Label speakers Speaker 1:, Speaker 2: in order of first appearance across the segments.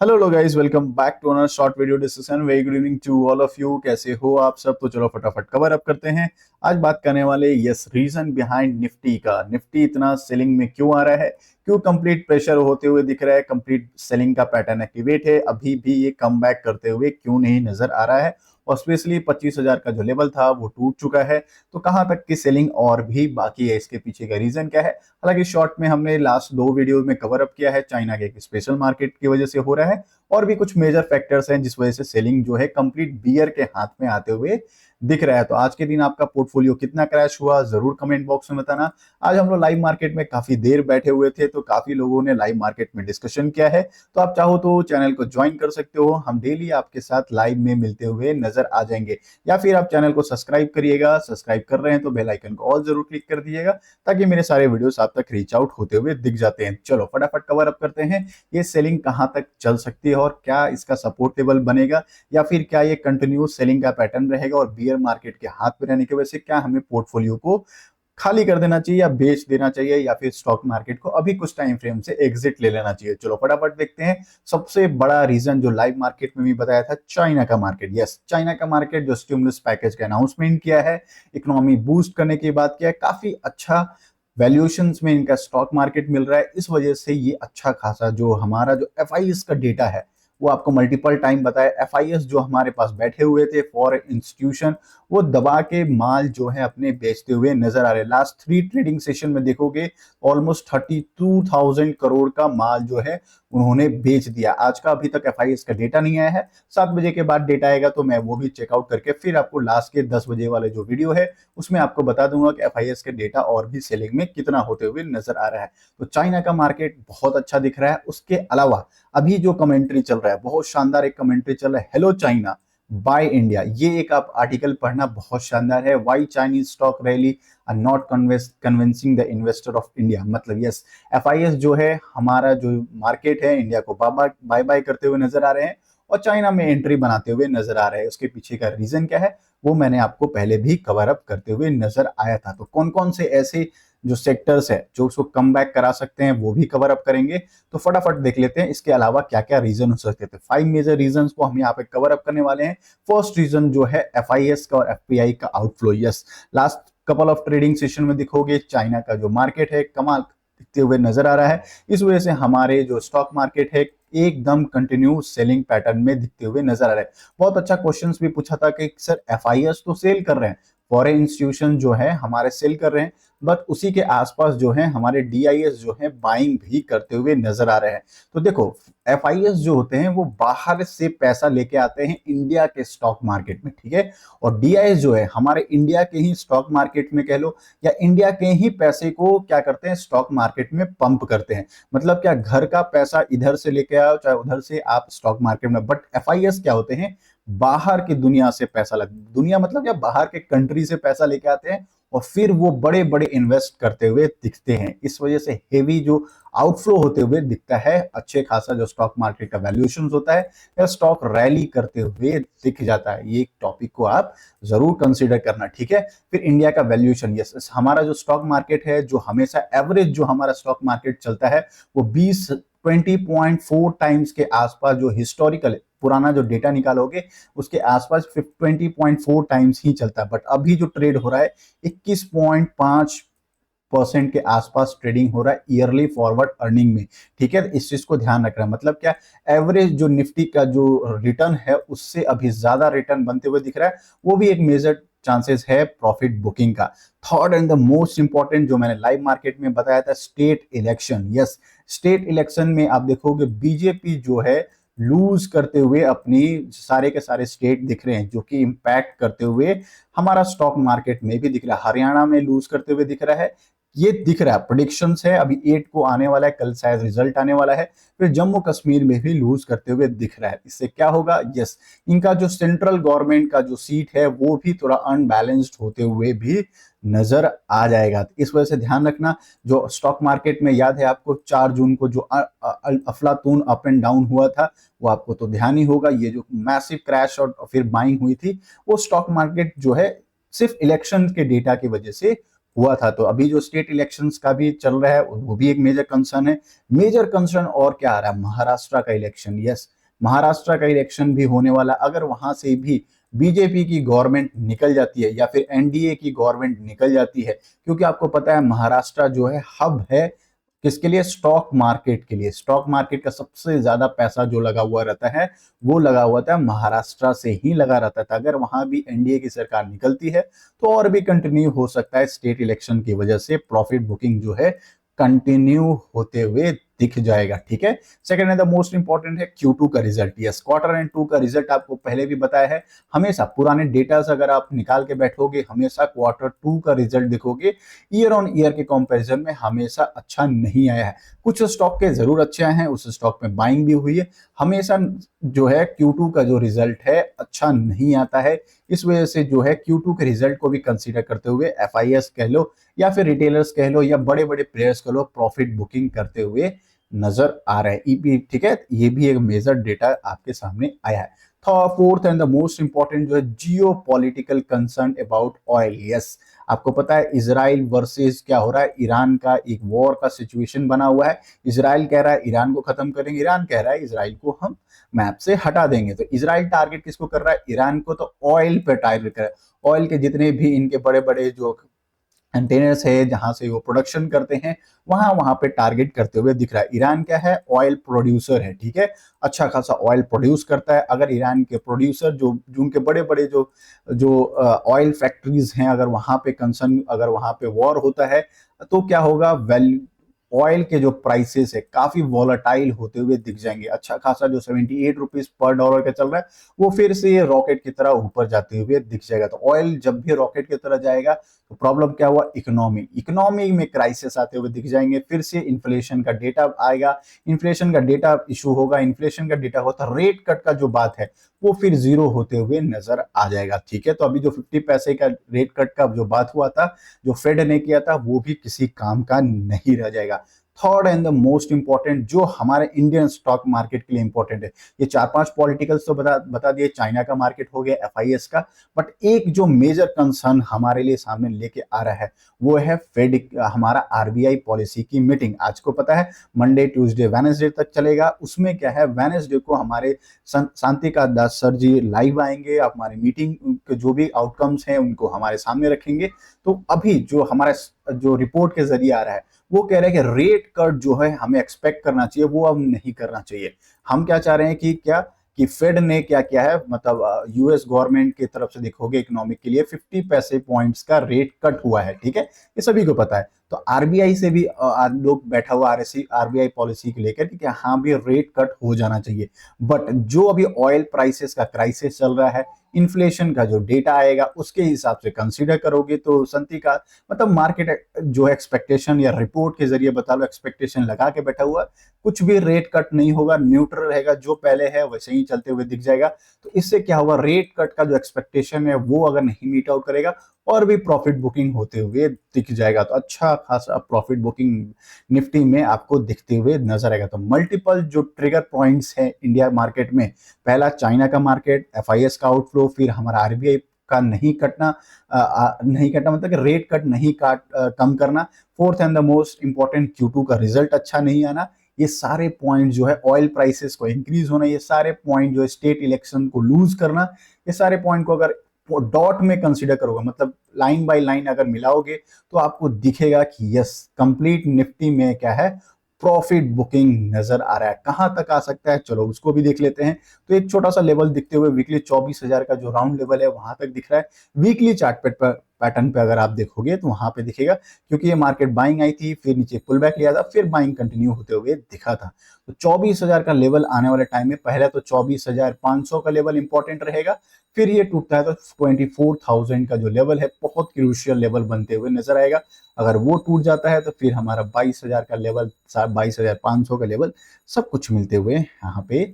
Speaker 1: Hello guys, welcome back to another short video discussion. Very good evening to all of you. कैसे हो आप सब? तो चलो फटाफट कवर अप करते हैं। आज बात करने वाले यस रीजन बिहाइंड निफ्टी का। निफ्टी इतना सेलिंग में क्यों आ रहा है, क्यों कंप्लीट प्रेशर होते हुए दिख रहा है, कंप्लीट सेलिंग का पैटर्न एक्टिवेट है, अभी भी ये कम बैक करते हुए क्यों नहीं नजर आ रहा है, और स्पेशली 25,000 का जो लेवल था वो टूट चुका है। तो कहां तक की सेलिंग और भी बाकी है, इसके पीछे का रीजन क्या है? हालांकि शॉर्ट में हमने लास्ट दो वीडियो में कवर अप किया है, चाइना के एक स्पेशल मार्केट की वजह से हो रहा है, और भी कुछ मेजर फैक्टर्स हैं जिस वजह से सेलिंग जो है कंप्लीट बियर के हाथ में आते हुए दिख रहा है। तो आज के दिन आपका पोर्टफोलियो कितना क्रैश हुआ जरूर कमेंट बॉक्स में बताना। आज हम लोग लाइव मार्केट में काफी देर बैठे हुए थे, तो काफी लोगों ने लाइव मार्केट में डिस्कशन किया है। तो आप चाहो तो चैनल को ज्वाइन कर सकते हो, हम डेली आपके साथ लाइव में मिलते हुए नजर आ जाएंगे। या फिर आप चैनल को सब्सक्राइब करिएगा, सब्सक्राइब कर रहे हैं तो बेल आइकन को ऑल जरूर क्लिक कर दीजिएगा, ताकि मेरे सारे वीडियोस आप तक रीच आउट होते हुए दिख जाते हैं। चलो फटाफट कवर अप करते हैं। ये सेलिंग कहां तक चल सकती है और क्या इसका सपोर्ट लेवल बनेगा, या फिर क्या ये कंटिन्यूस सेलिंग का पैटर्न रहेगा और बियर मार्केट के हाथ में रहने की वजह से क्या हमें पोर्टफोलियो को खाली कर देना चाहिए या बेच देना चाहिए, या फिर स्टॉक मार्केट को अभी कुछ टाइम फ्रेम से एग्जिट ले लेना चाहिए। चलो फटाफट देखते हैं। सबसे बड़ा रीजन जो लाइव मार्केट में भी बताया था, चाइना का मार्केट। यस, चाइना का मार्केट जो स्टिमुलस पैकेज का अनाउंसमेंट किया है, इकोनॉमी बूस्ट करने की बात किया है, काफी अच्छा वैल्यूएशंस में इनका स्टॉक मार्केट मिल रहा है। इस वजह से ये अच्छा खासा जो हमारा जो एफआईएस का डेटा है, वो आपको मल्टीपल टाइम बताया। एफआईएस जो हमारे पास बैठे हुए थे फॉरेन इंस्टीट्यूशन, वो दबा के माल जो है अपने बेचते हुए नजर आ रहे हैं। लास्ट 3 ट्रेडिंग सेशन में देखोगे ऑलमोस्ट 32,000 करोड़ का माल जो है उन्होंने बेच दिया। आज का अभी तक एफआईएस का डेटा नहीं आया है, 7 बजे के बाद डेटा आएगा तो मैं वो भी चेकआउट करके फिर आपको लास्ट के 10 बजे वाले जो वीडियो है उसमें आपको बता दूंगा कि एफआईएस के डेटा और भी सेलिंग में कितना होते हुए नजर आ रहा है। तो चाइना का मार्केट बहुत अच्छा दिख रहा है। उसके अलावा अभी जो कमेंट्री चल रहा है, बहुत शानदार एक कमेंट्री चल रहा है, हेलो चाइना बाय इंडिया। ये एक आप आर्टिकल पढ़ना, बहुत शानदार है। Why Chinese stock rally are not convincing the investor of India. मतलब यस, एफआईएस जो है हमारा जो मार्केट है, इंडिया को बाय बाय करते हुए नजर आ रहे हैं और चाइना में एंट्री बनाते हुए नजर आ रहे हैं। उसके पीछे का रीजन क्या है वो मैंने आपको पहले भी कवर अप करते हुए नजर आया था। तो कौन कौन से ऐसे जो सेक्टर्स है जो उसको कम बैक करा सकते हैं वो भी कवर अप करेंगे। तो फटाफट देख लेते हैं इसके अलावा क्या क्या रीजन हो सकते थे। 5 मेजर रीजन को हम यहाँ पे कवर अप करने वाले हैं। फर्स्ट रीजन जो है एफआईएस का और एफपीआई का outflow. Yes, last couple of trading session में दिखोगे चाइना का जो मार्केट है कमाल दिखते हुए नजर आ रहा है। इस वजह से हमारे जो स्टॉक मार्केट है एकदम कंटिन्यू सेलिंग पैटर्न में दिखते हुए नजर आ रहा है। बहुत अच्छा क्वेश्चंस भी पूछा था कि सर एफआईएस तो सेल कर रहे हैं, फॉरेन इंस्टीट्यूशन जो है हमारे सेल कर रहे हैं, बट उसी के आसपास जो है हमारे डीआईएस जो है बाइंग भी करते हुए नजर आ रहे हैं। तो देखो, एफआईएस जो होते हैं वो बाहर से पैसा लेके आते हैं इंडिया के स्टॉक मार्केट में, ठीक है, और डीआईएस जो है हमारे इंडिया के ही स्टॉक मार्केट में कह लो, या इंडिया के ही पैसे को क्या करते हैं स्टॉक मार्केट में पंप करते हैं। मतलब क्या, घर का पैसा इधर से लेके आओ चाहे उधर से आप स्टॉक मार्केट में। बट एफआईएस क्या होते हैं, बाहर की दुनिया से पैसा दुनिया मतलब क्या, बाहर के कंट्री से पैसा लेके आते हैं और फिर वो बड़े बड़े इन्वेस्ट करते हुए दिखते हैं। इस वजह से हेवी जो आउटफ्लो होते हुए दिखता है, अच्छे खासा जो स्टॉक मार्केट का वैल्यूएशन होता है या स्टॉक रैली करते हुए दिख जाता है। ये टॉपिक को आप जरूर कंसीडर करना, ठीक है। फिर इंडिया का वैल्यूएशन। यस, हमारा जो स्टॉक मार्केट है, जो हमेशा एवरेज जो हमारा स्टॉक मार्केट चलता है वो 20.4 टाइम्स के आसपास, जो हिस्टोरिकल पुराना जो डेटा निकालोगे उसके आसपास 20.4 टाइम्स ही चलता है। बट अभी जो ट्रेड हो रहा है 21.5% के आसपास ट्रेडिंग हो रहा है ईयरली फॉरवर्ड अर्निंग में, ठीक है। इस चीज को ध्यान रखना, मतलब क्या, एवरेज जो निफ्टी का जो रिटर्न है उससे अभी ज्यादा रिटर्न बनते हुए दिख रहा है। वो भी एक मेजर चांसेस है प्रॉफिट बुकिंग का। Third and the most important जो मैंने लाइव मार्केट में बताया था, state election. Yes, state election में आप देखोगे बीजेपी जो है लूज करते हुए अपनी सारे के सारे स्टेट दिख रहे हैं, जो कि इंपैक्ट करते हुए हमारा स्टॉक मार्केट में भी दिख रहा है। हरियाणा में लूज करते हुए दिख रहा है, ये दिख रहा है। प्रोडिक्शंस है, अभी 8 को आने वाला है, कल शायद रिजल्ट आने वाला है। फिर जम्मू कश्मीर में भी लूज करते हुए दिख रहा है। इससे क्या होगा, यस, इनका जो सेंट्रल गवर्नमेंट का जो सीट है वो भी थोड़ा अनबैलेंस्ड होते हुए भी नजर आ जाएगा। तो इस वजह से ध्यान रखना। जो स्टॉक मार्केट में याद है आपको 4 जून को जो अफलातून अप एंड डाउन हुआ था, वो आपको तो ध्यान ही होगा। ये जो मैसिव क्रैश और फिर बाइंग हुई थी, वो स्टॉक मार्केट जो है सिर्फ इलेक्शन के डेटा की वजह से हुआ था। तो अभी जो स्टेट इलेक्शंस का भी चल रहा है वो भी एक मेजर कंसर्न है। मेजर कंसर्न और क्या आ रहा है, महाराष्ट्र का इलेक्शन। यस, महाराष्ट्र का इलेक्शन भी होने वाला। अगर वहां से भी बीजेपी की गवर्नमेंट निकल जाती है या फिर एनडीए की गवर्नमेंट निकल जाती है, क्योंकि आपको पता है महाराष्ट्र जो है हब है किसके लिए, स्टॉक मार्केट के लिए। स्टॉक मार्केट का सबसे ज्यादा पैसा जो लगा हुआ रहता है वो लगा हुआ था महाराष्ट्र से ही लगा रहता था। अगर वहां भी एनडीए की सरकार निकलती है तो और भी कंटिन्यू हो सकता है, स्टेट इलेक्शन की वजह से प्रॉफिट बुकिंग जो है कंटिन्यू होते हुए दिख जाएगा। ठीक है, सेकंड है द मोस्ट इंपॉर्टेंट है Q2 का रिजल्ट। यस, क्वार्टर एंड 2 का रिजल्ट आपको पहले भी बताया है। हमेशा पुराने डेटा अगर आप निकाल के बैठोगे, हमेशा क्वार्टर 2 का रिजल्ट देखोगे, ईयर ऑन ईयर के कंपैरिजन में हमेशा अच्छा नहीं आया है। कुछ स्टॉक के जरूर अच्छे आए हैं, उस स्टॉक में बाइंग भी हुई है। हमेशा जो है Q2 का जो रिजल्ट है अच्छा नहीं आता है। इस वजह से जो है Q2 के रिजल्ट को भी कंसीडर करते हुए FIS कह लो या फिर रिटेलर्स कह लो या बड़े बड़े प्लेयर्स कह लो, प्रॉफिट बुकिंग करते हुए नजर आ रहा है ईपी। ठीक है, ये भी एक मेजर डेटा आपके सामने आया है। Fourth and the most important जो है जियो political concern about oil. Yes, आपको पता है इजराइल वर्सेस क्या हो रहा है, ईरान का एक वॉर का सिचुएशन बना हुआ है। इजराइल कह रहा है ईरान को खत्म करेंगे, ईरान कह रहा है इजराइल को हम मैप से हटा देंगे। तो इजराइल टारगेट किसको कर रहा है, ईरान को। तो ऑयल पे टारगेट कर रहा है। ऑयल के जितने भी इनके बड़े बड़े जो कंटेनर्स है जहां से वो प्रोडक्शन करते हैं, वहां वहां पे टारगेट करते हुए दिख रहा है। ईरान क्या है, ऑयल प्रोड्यूसर है। ठीक है, अच्छा खासा ऑयल प्रोड्यूस करता है। अगर ईरान के प्रोड्यूसर जो उनके बड़े बड़े जो जो ऑयल फैक्ट्रीज हैं, अगर वहां पे कंसर्न, अगर वहां पे वॉर होता है तो क्या होगा, ऑयल के जो प्राइसेस है काफी वॉलेटाइल होते हुए दिख जाएंगे। अच्छा खासा जो 78 रुपीज पर डॉलर का चल रहा है वो फिर से ये रॉकेट की तरह ऊपर जाते हुए दिख जाएगा। तो ऑयल जब भी रॉकेट की तरह जाएगा तो प्रॉब्लम क्या हुआ, इकोनॉमी में क्राइसिस आते हुए दिख जाएंगे। फिर से इन्फ्लेशन का डेटा आएगा, इन्फ्लेशन का डेटा इशू होगा, इन्फ्लेशन का डेटा होता, रेट कट का जो बात है वो फिर जीरो होते हुए नजर आ जाएगा। ठीक है, तो अभी जो 50 पैसे का रेट कट का जो बात हुआ था, जो फेड ने किया था, वो भी किसी काम का नहीं रह जाएगा। Third and the most important जो हमारे इंडियन स्टॉक मार्केट के लिए इंपॉर्टेंट है, ये 4-5 पॉलिटिकल्स तो बता दिए, चाइना का मार्केट हो गया, FIS का, बट एक जो मेजर कंसर्न हमारे लिए सामने लेके आ रहा है वो है फेड, हमारा RBI पॉलिसी की मीटिंग। आज को पता है मंडे ट्यूसडे वेडनेसडे तक चलेगा। उसमें क्या है, वेडनेसडे को हमारे शांतिका दास सर जी लाइव आएंगे, हमारी मीटिंग के जो भी आउटकम्स हैं उनको हमारे सामने रखेंगे। तो अभी जो हमारा जो रिपोर्ट के जरिए आ रहा है वो कह रहे हैं कि रेट कट जो है हमें एक्सपेक्ट करना चाहिए, वो अब नहीं करना चाहिए। हम क्या चाह रहे हैं कि क्या कि फेड ने क्या किया है, मतलब US गवर्नमेंट की तरफ से देखोगे इकोनॉमिक के लिए 50 पैसे पॉइंट्स का रेट कट हुआ है। ठीक है, ये सभी को पता है। तो RBI से भी लोग बैठा हुआ RBI पॉलिसी को लेकर कि हाँ भी रेट कट हो जाना चाहिए। बट जो अभी ऑयल प्राइसेस का क्राइसिस चल रहा है, इन्फ्लेशन का जो डेटा आएगा उसके हिसाब से कंसीडर करोगे तो संति का मतलब मार्केट जो एक्सपेक्टेशन या रिपोर्ट के जरिए बता लो, एक्सपेक्टेशन लगा के बैठा हुआ, कुछ भी रेट कट नहीं होगा, न्यूट्रल रहेगा, जो पहले है वैसे ही चलते हुए दिख जाएगा। तो इससे क्या होगा, रेट कट का जो एक्सपेक्टेशन है वो अगर नहीं मीट आउट करेगा और भी प्रॉफिट बुकिंग होते हुए दिख जाएगा। तो अच्छा खासा प्रॉफिट बुकिंग निफ्टी में आपको दिखते हुए नजर आएगा। तो मल्टीपल जो ट्रिगर पॉइंट्स हैं इंडिया मार्केट में, पहला चाइना का मार्केट, FIS का आउटफ्लो, फिर हमारा RBI का नहीं कटना, मतलब कि रेट कट नहीं कम करना, fourth and the most important Q2 का रिजल्ट अच्छा नहीं आना, ये सारे पॉइंट जो है ऑयल प्राइसेस को इंक्रीज होना, ये सारे पॉइंट जो है स्टेट इलेक्शन को लूज करना, ये सारे पॉइंट को अगर डॉट में कंसीडर करोगे, मतलब लाइन बाय लाइन अगर मिलाओगे तो आपको दिखेगा कि यस कंप्लीट निफ्टी में क्या है, प्रॉफिट बुकिंग नजर आ रहा है। कहां तक आ सकता है चलो उसको भी देख लेते हैं। तो एक छोटा सा लेवल दिखते हुए वीकली 24,000 का जो राउंड लेवल है वहां तक दिख रहा है। वीकली चार्ट पैटर्न पे अगर आप देखोगे तो वहां पे दिखेगा, क्योंकि ये मार्केट बाइंग आई थी, फिर नीचे पुल बैक लिया था, फिर बाइंग कंटिन्यू होते हुए दिखा था। तो 24,000 का लेवल आने वाले टाइम में, पहले तो 24,500 का लेवल इंपॉर्टेंट रहेगा, फिर ये टूटता है तो 24,000 का जो लेवल है बहुत क्रूशियल लेवल बनते हुए नजर आएगा। अगर वो टूट जाता है तो फिर हमारा 22,000 का लेवल, 22,500 का लेवल, सब कुछ मिलते हुए यहाँ पे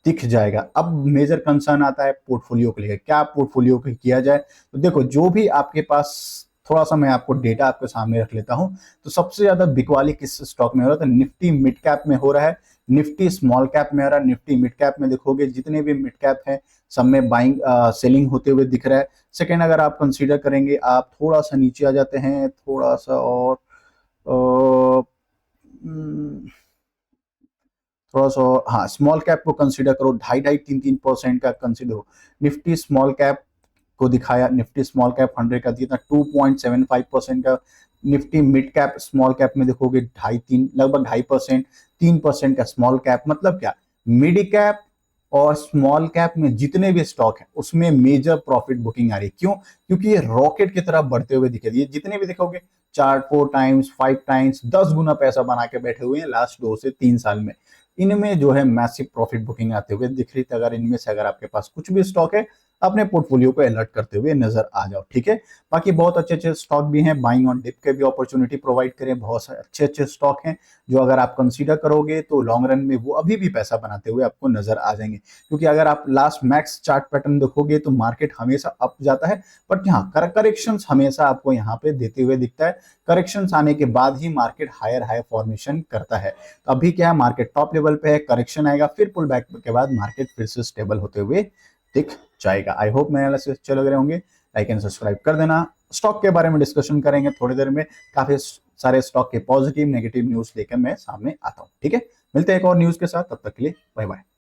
Speaker 1: दिख जाएगा। अब मेजर कंसर्न आता है पोर्टफोलियो को लेकर, क्या पोर्टफोलियो को किया जाए। तो देखो जो भी आपके पास, थोड़ा सा मैं आपको डेटा आपके सामने रख लेता हूं। तो सबसे ज्यादा बिकवाली किस स्टॉक में हो रहा है, तो निफ्टी मिड कैप में हो रहा है। निफ्टी स्मॉल कैप में आ रहा है, निफ्टी मिड कैप में देखोगे जितने भी मिड कैप है सब में बाइंग सेलिंग होते हुए दिख रहा है। सेकेंड अगर आप कंसीडर करेंगे, आप थोड़ा सा नीचे आ जाते हैं, थोड़ा सा और थोड़ा सा, हाँ स्मॉल कैप को कंसीडर करो, 2.5-3% का कंसीडर हो। निफ्टी स्मॉल कैप को दिखाया, निफ्टी स्मॉल कैप 100 का दिया था 2.75% का। Nifty mid cap small cap में देखोगे 2.5-3, लगभग 2.5%, 3% का स्मॉल कैप। मतलब क्या, मिड कैप और स्मॉल कैप में जितने भी स्टॉक है उसमें मेजर प्रॉफिट बुकिंग आ रही है। क्यों? क्योंकि ये रॉकेट की तरह बढ़ते हुए दिखे दिए, जितने भी देखोगे 4-4 टाइम्स 5 टाइम्स 10 गुना पैसा बना के बैठे हुए हैं लास्ट 2 से 3 साल में। इनमें जो है मैसिव प्रॉफिट बुकिंग आते हुए दिख रही थी। अगर इनमें से अगर आपके पास कुछ भी स्टॉक है, अपने पोर्टफोलियो को अलर्ट करते हुए नजर आ जाओ, ठीक है। बाकी बहुत अच्छे अच्छे स्टॉक भी हैं, बाइंग ऑन डिप के भी अपॉर्चुनिटी प्रोवाइड करें, बहुत सारे अच्छे अच्छे स्टॉक हैं जो अगर आप कंसीडर करोगे तो लॉन्ग रन में वो अभी भी पैसा बनाते हुए आपको नजर आ जाएंगे। क्योंकि अगर आप लास्ट मैक्स चार्ट पैटर्न देखोगे तो मार्केट हमेशा अप जाता है, बट यहाँ करेक्शन हमेशा आपको यहाँ पे देते हुए दिखता है। करेक्शन आने के बाद ही मार्केट हायर हाई फॉर्मेशन करता है। तो अभी क्या है, मार्केट टॉप लेवल पे है, करेक्शन आएगा, फिर पुल बैक के बाद मार्केट फिर से स्टेबल होते हुए दिख जाएगा। आई होप मेरे एनालिसिस अच्छे लग रहे होंगे। लाइक एंड सब्सक्राइब कर देना। स्टॉक के बारे में डिस्कशन करेंगे थोड़ी देर में, काफी सारे स्टॉक के पॉजिटिव नेगेटिव न्यूज लेकर मैं सामने आता हूं, ठीक है। मिलते हैं एक और न्यूज के साथ, तब तक के लिए बाय बाय।